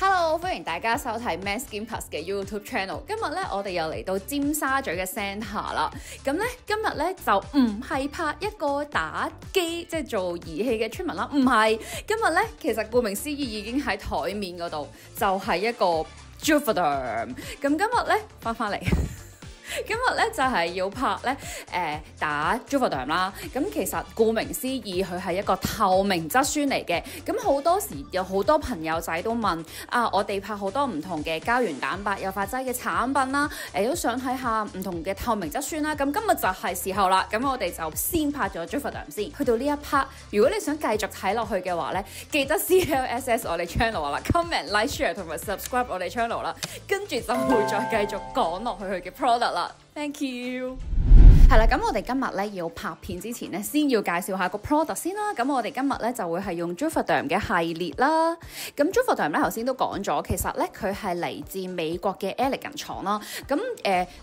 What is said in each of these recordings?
Hello， 歡迎大家收睇 Max Skin Plus 嘅 YouTube Channel。今日咧，我哋又嚟到尖沙咀嘅 Centre 啦。咁咧，今日咧就唔係拍一個打機即係做儀器嘅村民啦，唔係。今日咧，其實顧名思義已經喺台面嗰度，就係一個 Juvederm。咁今日咧翻嚟。今日咧就係要拍咧打 Juvederm 啦，咁其實顧名思義佢係一個透明質酸嚟嘅，咁好多時有好多朋友仔都問啊，我哋拍好多唔同嘅膠原蛋白誘發劑嘅產品啦，都想睇下唔同嘅透明質酸啦，咁今日就係時候啦，咁我哋就先拍咗 Juvederm 先，去到呢一 part， 如果你想繼續睇落去嘅話咧，記得 CLSS 我哋 channel 啦 ，comment、like、share 同埋 subscribe 我哋 channel 啦，跟住就會再繼續講落去佢嘅 product 啦。Thank you。係啦，咁我哋今日咧要拍片之前咧，先要介紹下個 product 先啦。咁我哋今日咧就會係用 Juvederm 嘅系列啦。咁 Juvederm 咧頭先都講咗，其實咧佢係嚟自美國嘅 Elegant 廠啦。咁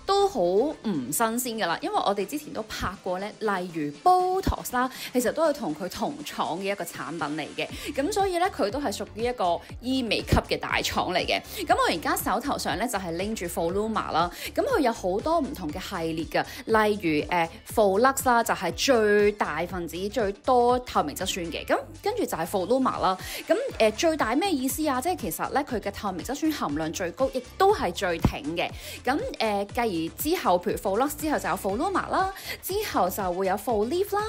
都好唔新鮮噶啦，因為我哋之前都拍過咧，例如 Botox 啦，其實都係同佢同廠嘅一個產品嚟嘅。咁所以咧佢都係屬於一個醫美級嘅大廠嚟嘅。咁我而家手頭上咧就係拎住 Voluma 啦。咁佢有好多唔同嘅系列㗎，例如Volux 啦，就係最大分子、最多透明質酸嘅。咁跟住就係 Voluma 啦。咁最大咩意思啊？即係其實咧，佢嘅透明質酸含量最高，亦都係最挺嘅。咁繼而之後，譬如 Volux 之後就有 Voluma 啦，之後就會有 Volleaf 啦，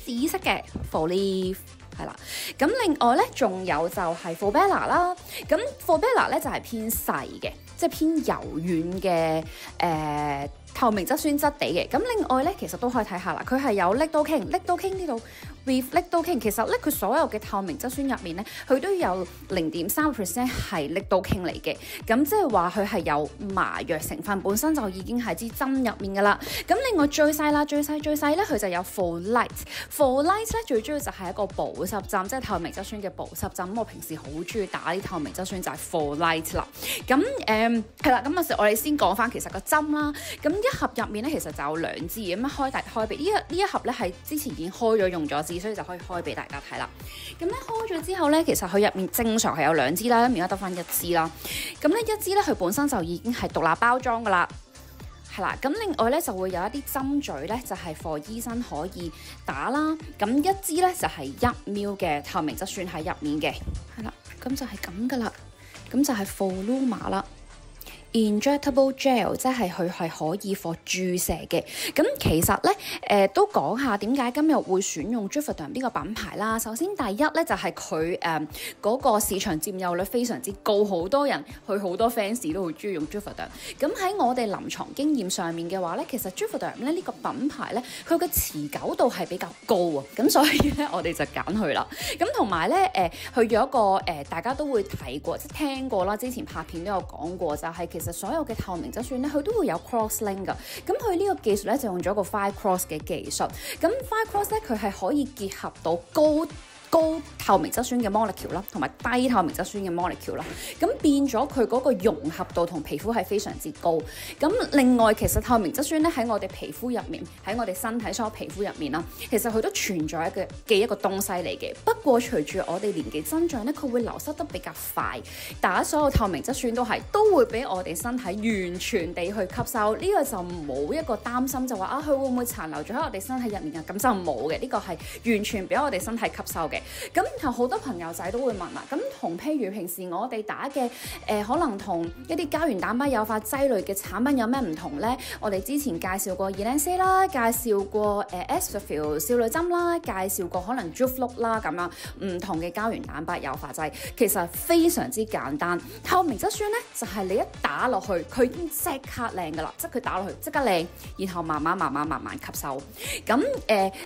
紫色嘅 Volleaf。係啦，咁另外咧仲有就係 Volbella 啦，咁 Volbella 咧就係偏細嘅，即係偏柔軟嘅透明質酸質地嘅。咁另外咧其實都可以睇下啦，佢係有 Lidocaine 呢度 with Lidocaine， 其實咧佢所有嘅透明質酸入面咧，佢都有0.3% 係 Lidocaine 嚟嘅，咁即係話佢係有麻藥成分，本身就已經係支針入面噶啦。咁另外最細啦，最細咧佢就有 Volite 咧最主要就係一個保濕針，即係透明質酸嘅保濕針。我平時好中意打啲透明質酸就係 Volite 啦。咁係啦，咁我哋先講翻其實個針啦。咁一盒入面咧其實就有兩支咁樣開俾呢一盒咧係之前已經開咗用咗支，所以就可以開俾大家睇啦。咁咧開咗之後咧，其實佢入面正常係有兩支啦，咁而家得翻一支啦。咁咧一支咧佢本身就已經係獨立包裝噶啦。係啦，咁另外咧就會有一啲針嘴咧，就係 for 醫生可以打啦。咁一支咧就係1ml嘅透明質酸喺入面嘅。係啦，咁就係咁噶啦。咁就係 Voluma 啦。Injectable gel 即係佢係可以 for 注射嘅。咁其實咧都講下點解今日會選用 Juvederm 呢個品牌啦。首先第一咧就係佢嗰個市場佔有率非常之高，好多人佢好多 fans 都好中意用 Juvederm。咁喺我哋臨床經驗上面嘅話咧，其實 Juvederm 咧呢個品牌咧佢嘅持久度係比較高啊。咁所以咧我哋就揀佢啦。咁同埋咧佢有一個大家都會睇過即係聽過啦，之前拍片都有講過，就係其實所有嘅透明質酸咧，佢都會有 cross link 噶。咁佢呢個技術咧就用咗個 5 cross 嘅技術。咁5 cross 咧佢係可以結合到高透明質酸嘅 molecule 啦，同埋低透明質酸嘅 molecule 啦，咁變咗佢嗰個融合度同皮膚係非常之高。咁另外其實透明質酸咧喺我哋皮膚入面，喺我哋身體所有皮膚入面啦，其實佢都存在一個東西嚟嘅。不過隨住我哋年紀增長咧，佢會流失得比較快。打所有透明質酸都會俾我哋身體完全地去吸收。呢個就冇一個擔心就話佢會唔會殘留咗喺我哋身體入面啊？咁就冇嘅，呢個係完全俾我哋身體吸收嘅。咁好多朋友仔都會問啦，咁同譬如平時我哋打嘅可能同一啲膠原蛋白誘發劑類嘅產品有咩唔同呢？我哋之前介紹過 Elan-C 啦，介紹過Cetaphil 少女針啦，介紹過可能 Juvlook 啦，咁樣唔同嘅膠原蛋白誘發劑，其實非常之簡單。透明質酸呢，就係你一打落去，佢已經即刻靚噶啦，即係佢打落去即刻靚，然後慢慢吸收。咁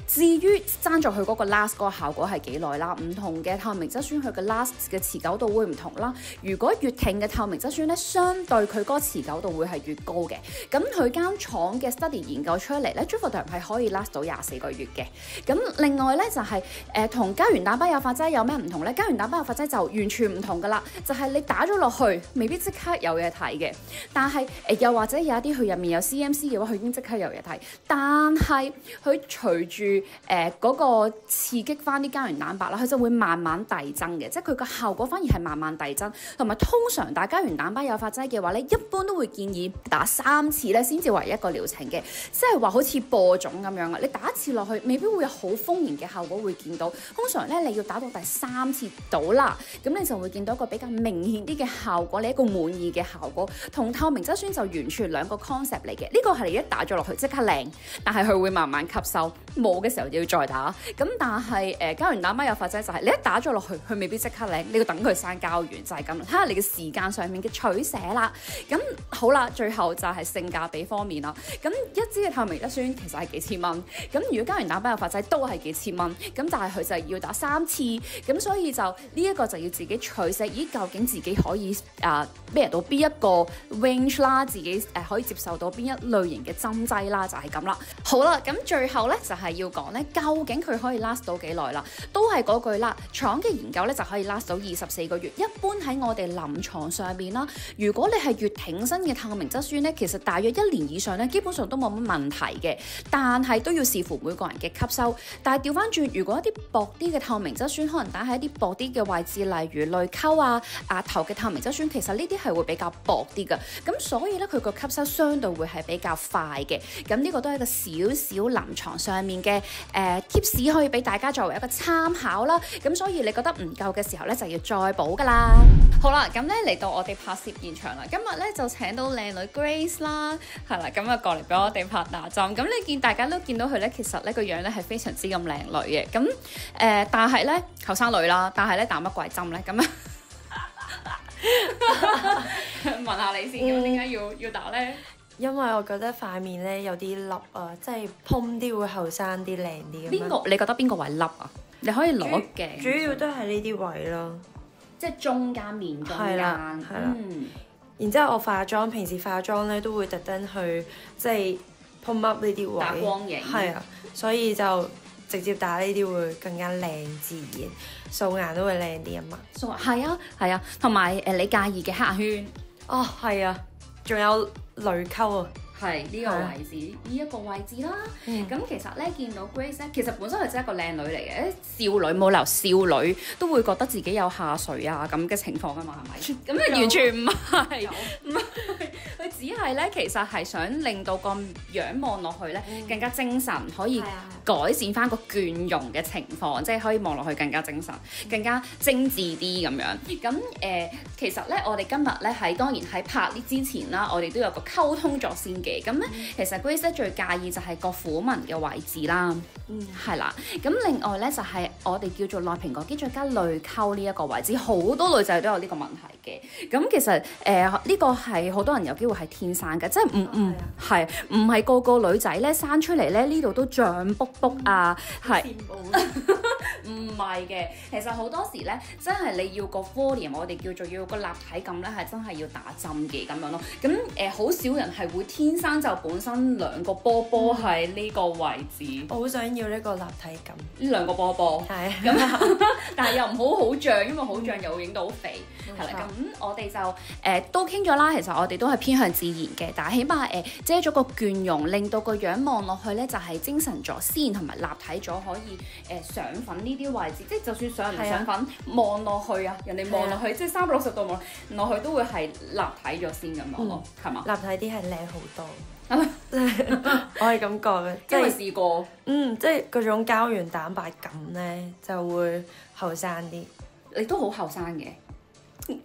至於爭在佢嗰個 last 嗰個效果係幾耐啦？唔同嘅透明質酸佢嘅 last 嘅持久度會唔同啦。如果越挺嘅透明質酸咧，相對佢嗰個持久度會係越高嘅。咁佢間廠嘅 study 研究出嚟咧 Juvederm 係可以 last 到24個月嘅。咁另外咧就係同膠原蛋白誘發劑有咩唔同咧？膠原蛋白誘發劑就完全唔同噶啦，就係你打咗落去未必即刻有嘢睇嘅。但係又或者有一啲佢入面有 CMC 嘅話，佢已經即刻有嘢睇。但係佢隨住嗰個刺激翻啲膠原蛋白啦，佢就會慢慢遞增嘅，即係佢個效果反而係慢慢遞增。同埋通常打膠原蛋白誘發劑嘅話咧，一般都會建議打3次咧先至為一個療程嘅，即係話好似播種咁樣啊，你打一次落去未必會有好豐然嘅效果會見到，通常咧你要打到第3次到啦，咁你就會見到一個比較明顯啲嘅效果，你一個滿意嘅效果，同透明質酸就完全兩個 concept 嚟嘅。呢個係你一打咗落去即刻靚，但係佢會慢慢吸收，冇嘅時候要再打。咁但係膠原蛋白誘發劑就係你一打咗落去，佢未必即刻靚，你要等佢生膠原，就係咁。睇下你嘅時間上面嘅取捨啦。咁好啦，最後就係性價比方面啦。咁一支嘅透明質酸其實係幾千蚊，咁如果膠原蛋白誘發劑都係幾千蚊，咁但係佢就係要打3次，咁所以就呢一個就要自己取捨。咦，究竟自己可以孭到邊一個 range 啦？自己可以接受到邊一類型嘅針劑啦？就係咁啦。好啦，咁最後咧就係要講咧，究竟佢可以 last 到幾耐啦？都係嗰句啦，廠嘅研究咧就可以 last 到24個月。一般喺我哋臨床上面啦，如果你係越挺身嘅透明質酸咧，其實大約1年以上咧，基本上都冇乜問題嘅。但係都要視乎每個人嘅吸收。但係調翻轉，如果一啲薄啲嘅透明質酸，可能打喺一啲薄啲嘅位置，例如淚溝啊、額頭嘅透明質酸，其實呢啲係會比較薄啲嘅。咁所以咧，佢個吸收相對會係比較快嘅。咁呢個都係一個少少臨床上面嘅tips，可以俾大家作為一個參考啦。咁所以你覺得唔夠嘅時候咧，就要再補噶啦。好啦，咁咧嚟到我哋拍攝現場啦。今日咧就請到靚女 Grace 啦，係啦，咁啊過嚟俾我哋拍打針。咁你見大家都見到佢咧，其實呢個樣咧係非常之咁靚女嘅。咁但係咧後生女啦，但係咧打乜鬼針咧？咁啊問下你先，咁點解要打咧？因為我覺得塊面咧有啲凹啊，即係嘭啲會後生啲靚啲。邊個？你覺得邊個位凹啊？你可以攞鏡。主要都係呢啲位咯，即係中間面中間。係啦。然之後我化妝，平時化妝咧都會特登去即係 pump up 呢啲位。打光影。係啊，所以就直接打呢啲會更加靚自然，素顏都會靚啲啊嘛。素顏係啊係啊，同埋你介意嘅黑眼圈。哦，係啊，仲有淚溝啊。係呢個位置，呢一個位置啦。咁其實咧見到 Grace 咧，其實本身係真係一個靚女嚟嘅。少女冇理由少女都會覺得自己有下垂啊咁嘅情況啊嘛，係咪？咁啊完全唔係，唔係佢只係咧，其實係想令到個樣望落去咧更加精神，可以改善翻個倦容嘅情況，即係可以望落去更加精神、更加精緻啲咁樣。咁其實咧，我哋今日咧當然喺拍呢之前啦，我哋都有個溝通咗先嘅。咁咧，其實 Grace 咧最介意就係個虎紋嘅位置啦，係啦。咁另外咧就係我哋叫做內蘋果肌再加淚溝呢一個位置，好多女仔都有呢個問題嘅。咁其實呢個係好多人有機會係天生嘅，即係唔係個個女仔咧生出嚟咧呢度都脹卜卜啊，係唔係嘅？其實好多時咧，真係你要個 volume，我哋叫做要個立體感咧，係真係要打針嘅咁樣咯。咁好少人係會天生就本身兩個波波喺呢個位置。我好想要呢個立體感。呢兩個波波。係。咁但係又唔好脹，因為好脹又會影到好肥。係啦。咁我哋就都傾咗啦。其實我哋都係偏向自然嘅，但係起碼遮咗個倦容，令到個樣望落去咧就係精神咗先，同埋立體咗，可以上粉呢啲位置，即係就算上唔上粉，望落去啊，人哋望落去，即係360度望落去都會係立體咗先咁樣咯，係嘛？立體啲係靚好多。我係咁講嘅，因為試過。即係嗰種膠原蛋白感咧，就會後生啲。你都好後生嘅。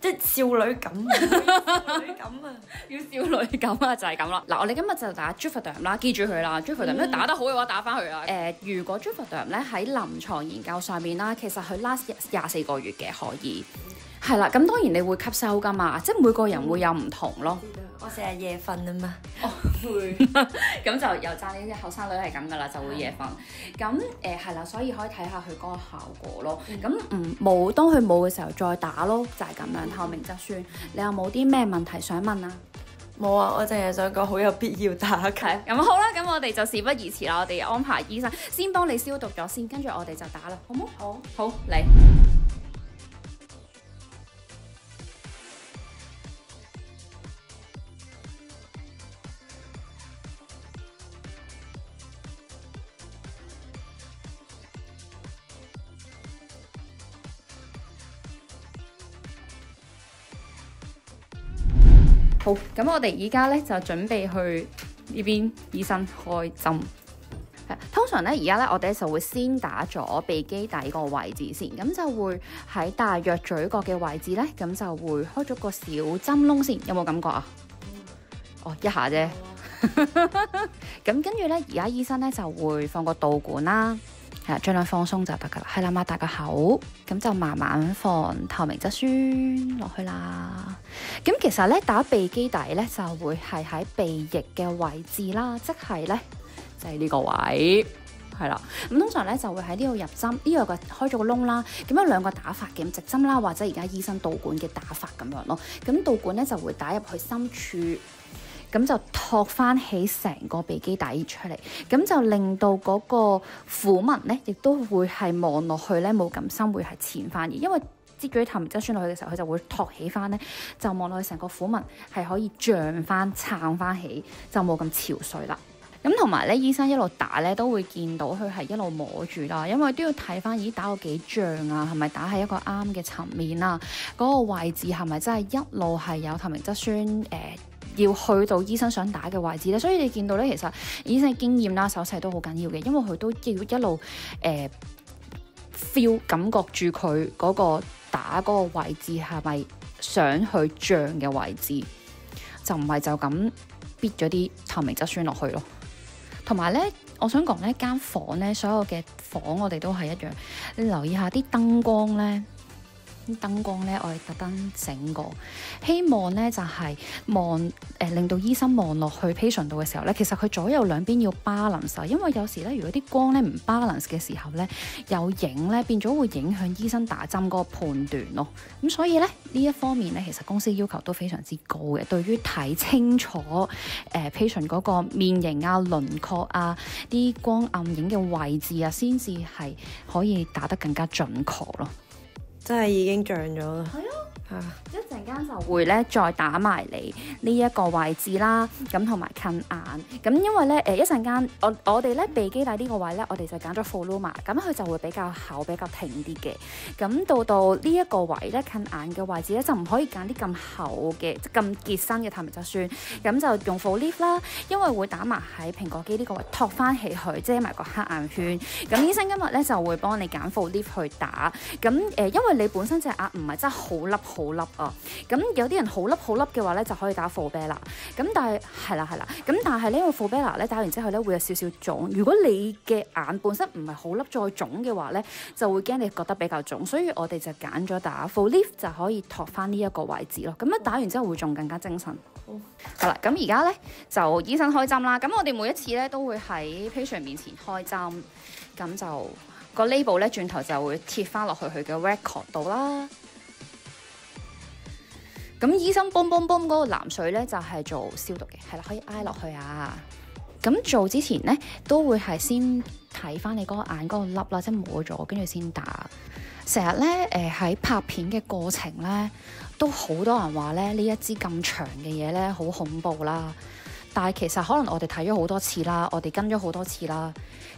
即係少女感，少女感啊，要少女感啊，就係咁啦。嗱，我哋今日就打 Juvederm 啦，記住佢啦。Juvederm 如果打得好嘅話，打翻佢啦。如果 Juvederm 咧喺臨床研究上面啦，其實佢 last 24個月嘅可以。係啦，咁當然你會吸收噶嘛，即係每個人會有唔同咯。我成日夜瞓啊嘛。會。咁就又讚呢啲後生女係咁噶啦，就會夜瞓。咁係啦，所以可以睇下佢嗰個效果咯。咁冇當佢冇嘅時候再打咯，就係咁樣。透明質酸，你有冇啲咩問題想問啊？冇啊，我淨係想講好有必要打嘅。咁好啦，咁我哋就事不宜遲啦，我哋安排醫生先幫你消毒咗先，跟住我哋就打啦，好唔好？好，嚟。好，咁我哋依家咧就準備去呢邊醫生開針。通常咧而家咧我哋就會先打咗鼻基底個位置先，咁就會喺大約嘴角嘅位置咧，咁就會開咗個小針窿先，有冇感覺啊？哦，一下啫。咁跟住咧，而家醫生咧就會放個導管啦，係啦，盡量放鬆就得噶啦。係啦，擘大個口，咁就慢慢放透明質酸落去啦。咁其實咧打鼻基底咧就會係喺鼻翼嘅位置啦，即係咧就係呢個位，係啦。咁通常咧就會喺呢度入針，呢度個開咗個窿啦。咁有兩個打法嘅，直針啦，或者而家醫生導管嘅打法咁樣咯。咁導管咧就會打入去深處。咁就托翻起成個鼻基底出嚟，咁就令到嗰個虎紋咧，亦都會係望落去咧冇咁深，會係淺翻嘅。因為擠咗啲透明質酸落去嘅時候，佢就會托起翻咧，就望落去成個虎紋係可以脹翻、撐翻起，就冇咁憔悴啦。咁同埋咧，醫生一路打咧都會見到佢係一路摸住啦，因為都要睇翻，咦打到幾脹啊？係咪打喺一個啱嘅層面啊？嗰個位置係咪真係一路係有透明質酸？要去到醫生想打嘅位置咧，所以你見到咧，其實醫生嘅經驗啦、手勢都好緊要嘅，因為佢都要一路feel 感覺住佢嗰個打嗰個位置係咪想去脹嘅位置，就唔係就咁逼咗啲透明質酸落去咯。同埋咧，我想講呢間房咧，所有嘅房我哋都係一樣，你留意下啲燈光咧。燈光咧，我哋特登整過，希望咧就係令到醫生望落去 patient 度嘅時候咧，其實佢左右兩邊要 balance，因為有時咧，如果啲光咧唔 balance 嘅時候咧，有影咧變咗會影響醫生打針嗰個判斷咯。咁所以咧呢一方面咧，其實公司要求都非常之高嘅，對於睇清楚patient 嗰個面型啊、輪廓啊、啲光暗影嘅位置啊，先至係可以打得更加準確咯。真係已經脹咗啦。係啊，一陣間就會咧再打埋嚟呢一個位置啦，咁同埋近眼。咁因為咧一陣間我哋咧鼻基底呢個位咧，我哋就揀咗 Voluma，咁佢就會比較厚、比較挺啲嘅。咁到呢一個位咧近眼嘅位置咧，就唔可以揀啲咁厚嘅、咁結身嘅透明質酸，咁就用 Volleaf 啦，因為會打埋喺蘋果肌呢個位托翻起去，遮埋個黑眼圈。咁醫生今日咧就會幫你揀 Volleaf 去打。咁因為你本身隻眼唔係真係好粒啊，咁有啲人好粒嘅話咧就可以打 Volbella。咁但係係啦，咁但係呢個 Volbella 咧打完之後咧會有少少腫。如果你嘅眼本身唔係好粒再腫嘅話咧，就會驚你覺得比較腫，所以我哋就揀咗打 Volleaf 就可以托翻呢一個位置咯。咁樣打完之後會仲更加精神。好啦，咁而家咧就醫生開針啦。咁我哋每一次咧都會喺 patient 面前開針，咁就個 label 咧轉頭就會貼翻落去佢嘅 record 度啦。咁醫生嘣嗰個藍水咧就係做消毒嘅，係啦，可以挨落去啊。咁做之前咧都會係先睇翻你嗰個眼嗰個粒啦，即係摸咗跟住先打。成日咧喺拍片嘅過程咧，都好多人話咧呢一支咁長嘅嘢咧好恐怖啦。但係其實可能我哋睇咗好多次啦，我哋跟咗好多次啦。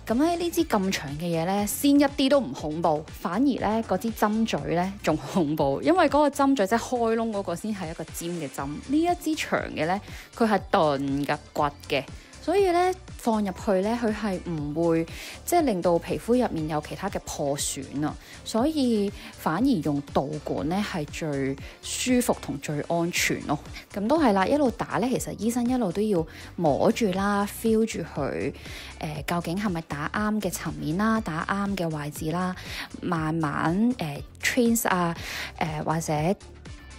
咁咧呢支咁長嘅嘢咧，先一啲都唔恐怖，反而咧嗰支針嘴咧仲恐怖，因為嗰個針嘴即係開窿嗰個先係一個尖嘅針。呢一支長嘅咧，佢係鈍嘅骨嘅。所以咧放入去咧，佢係唔會即係令到皮膚入面有其他嘅破損啊，所以反而用導管咧係最舒服同最安全咯。咁都係啦，一路打咧，其實醫生一路都要摸住啦 ，feel 住佢究竟係咪打啱嘅層面啦，打啱嘅位置啦，慢慢trace 啊或者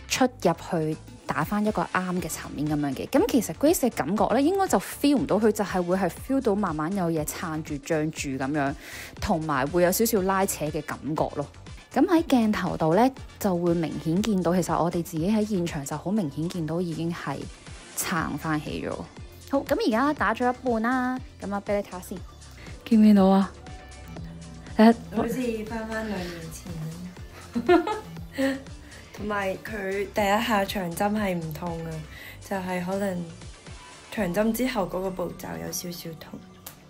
出入去。打翻一個啱嘅層面咁樣嘅，咁其實 Grace 嘅感覺咧，應該就 feel 唔到佢就係會係 feel 到慢慢有嘢撐住脹住咁樣，同埋會有少少拉扯嘅感覺咯。咁喺鏡頭度咧就會明顯見到，其實我哋自己喺現場就好明顯見到已經係撐翻起咗。好，咁而家打咗一半啦，咁啊俾你睇下先，見唔見到啊？好似翻2年前。同埋佢第一下長針係唔痛嘅，就係可能長針之後嗰個步驟有少少痛，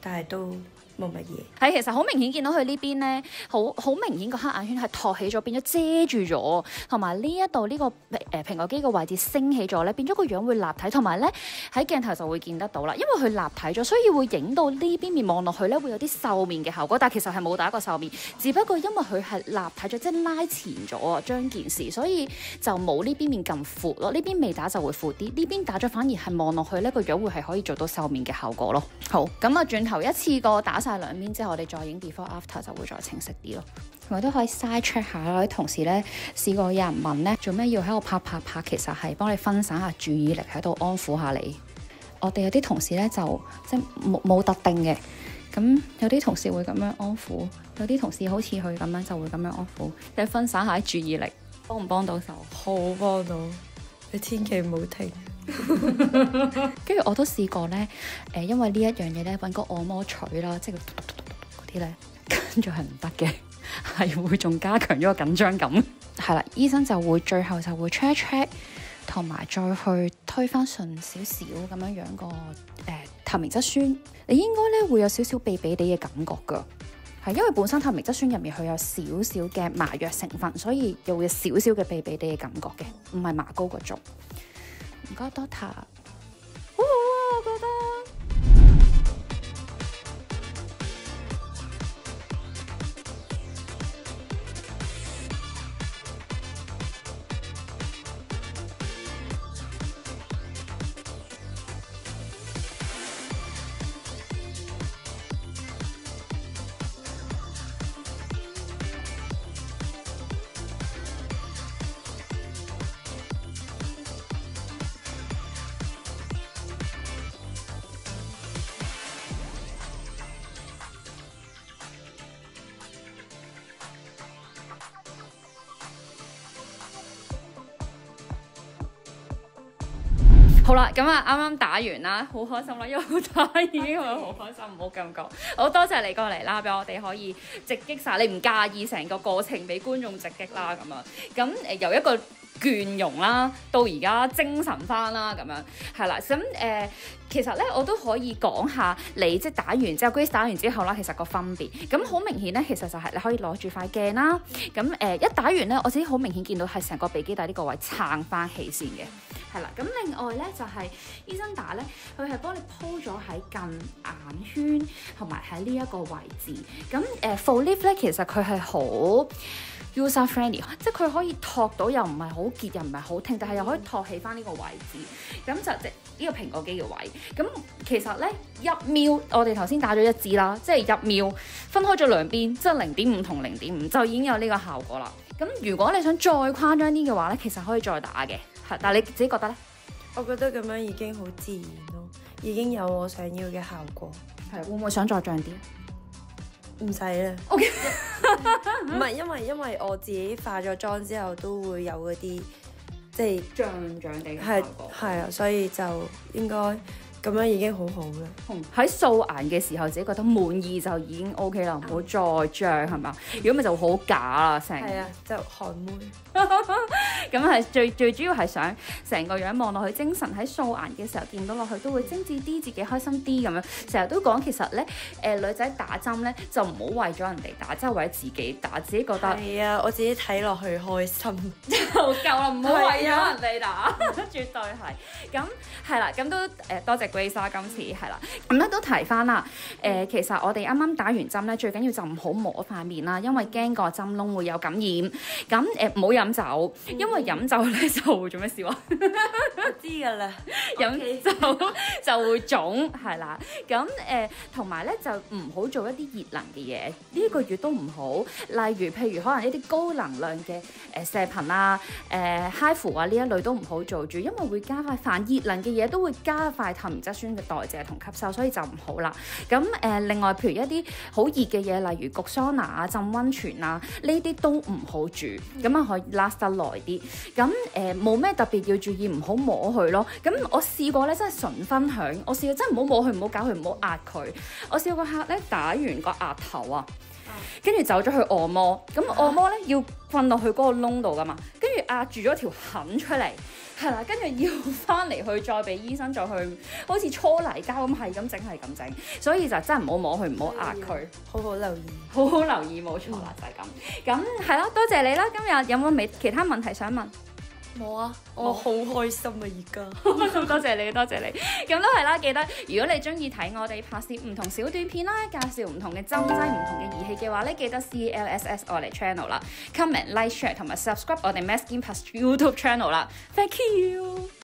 但係都冇乜嘢。係，其實好明顯見到佢呢邊咧，好明顯個黑眼圈係托起咗，變咗遮住咗，同埋呢一度呢個蘋果肌個位置升起咗咧，變咗個樣會立體，同埋咧喺鏡頭就會見得到啦。因為佢立體咗，所以會影到呢邊面望落去咧會有啲瘦面嘅效果，但係其實係冇打過瘦面，只不過因為佢係立體咗，即係拉前咗啊，將件事，所以就冇呢邊面咁闊咯。呢邊未打就會闊啲，呢邊打咗反而係望落去呢個樣會係可以做到瘦面嘅效果咯。好，咁啊轉頭一次過打晒兩邊之後，我哋再影 before after 就會再清晰啲咯。同埋都可以 side check 下啦，啲同事咧試過有人問咧，做咩要喺度拍，其實係幫你分散下注意力，喺度安撫下你。我哋有啲同事咧就即係冇特定嘅，咁有啲同事會咁樣安撫，有啲同事好似佢咁樣就會咁樣安撫，即係分散下啲注意力，幫唔幫到手？好幫到，你千祈唔好停。跟住我都試過咧，因為呢一樣嘢咧揾個按摩錘啦，即係嗰啲咧，跟住係唔得嘅，係會仲加強咗個緊張感。係啦，醫生就會最後就會 check，同埋再去推返順少少咁樣個透明質酸，你應該咧會有少少痹痹地嘅感覺㗎。係因為本身透明質酸入面佢有少少嘅麻藥成分，所以又會有少少嘅痹痹地嘅感覺嘅，唔係麻膏嗰種。唔該，Doctor，好好啊，我覺得。好啦，咁啊啱啱打完啦，好開心啦，因為打已經係好開心，唔好咁講。好多謝你過嚟啦，俾我哋可以直擊晒，你唔介意成個過程俾觀眾直擊啦咁樣。咁由一個倦容啦，到而家精神翻啦咁樣，係啦。咁其實咧我都可以講下你即係打完之後，Grace 打完之後啦，其實個分別。咁好明顯咧，其實就係你可以攞住塊鏡啦。咁一打完咧，我自己好明顯見到係成個鼻基底呢個位撐翻起先嘅。係啦，咁另外咧就係醫生打咧，佢係幫你鋪咗喺近眼圈同埋喺呢一個位置。咁full lift 咧，其實佢係好 user friendly， 即係佢可以托到又唔係好結又唔係好挺，但係又可以托起翻呢個位置。咁就即呢個蘋果肌嘅位。咁其實咧1秒，我哋頭先打咗1支啦，即係1秒分開咗兩邊，即係0.5同0.5就已經有呢個效果啦。咁如果你想再誇張啲嘅話咧，其實可以再打嘅。係，但係你自己覺得咧？我覺得咁樣已經好自然咯，已經有我想要嘅效果。係，會唔會想再漲啲？唔使啦。OK，唔係因為我自己化咗妝之後都會有嗰啲即係脹地嘅係效果。係啊，所以就應該咁樣已經好好啦。喺素顏嘅時候自己覺得滿意就已經 OK 啦，唔好再脹係嘛？如果咪就好假啦成。係啊，就韓妹。咁係最主要係想成個樣望落去精神，喺素顏嘅時候見到落去都會精緻啲，自己開心啲咁樣。成日都講其實咧女仔打針咧就唔好為咗人哋打，即係為咗自己打，自己覺得係啊，我自己睇落去開心就夠啦，唔好為咗人哋打，絕對係。咁係啦，咁都多謝 Grace 啦，今次係啦，咁咧都提翻啦。其實我哋啱啱打完針咧，最緊要就唔好摸塊面啦，因為驚個針窿會有感染。咁唔好飲酒，因為飲酒咧就會做咩事啊？我知㗎啦，飲酒就會腫，係啦。咁同埋咧就唔好做一啲熱能嘅嘢，呢個月都唔好。例如譬如可能一啲高能量嘅射頻啊、HIFU 啊呢一類都唔好做住，因為會加快凡熱能嘅嘢都會加快透明質酸嘅代謝同吸收，所以就唔好啦。咁另外譬如一啲好熱嘅嘢，例如焗桑拿啊、浸溫泉啊，呢啲都唔好住，咁啊可以 last 得耐啲。咁冇咩特別要注意，唔好摸佢咯。咁我試過咧，真係純分享。我試過真係唔好摸佢，唔好搞佢，唔好壓佢。我試過個客咧打完個額頭啊，跟住走咗去按摩。咁按摩咧要瞓落去嗰個窿度噶嘛，跟住壓住咗條痕出嚟，係啦，跟住要翻嚟去再俾醫生再去好似搓泥膠咁係咁整，所以就真係唔好摸佢，唔好壓佢，好好留意，好好留意，冇錯啦，就係咁。咁係啦，多謝你啦，今日有冇其他問題想問？冇啊，我好開心啊而家。多謝你，咁都係啦。記得如果你中意睇我哋拍攝唔同小短片啦，介紹唔同嘅針劑、唔同嘅儀器嘅話咧，記得 CLSS 我哋 channel 啦，comment、like、share 同埋 subscribe 我哋 Mass Skin Plus YouTube channel 啦。Thank you。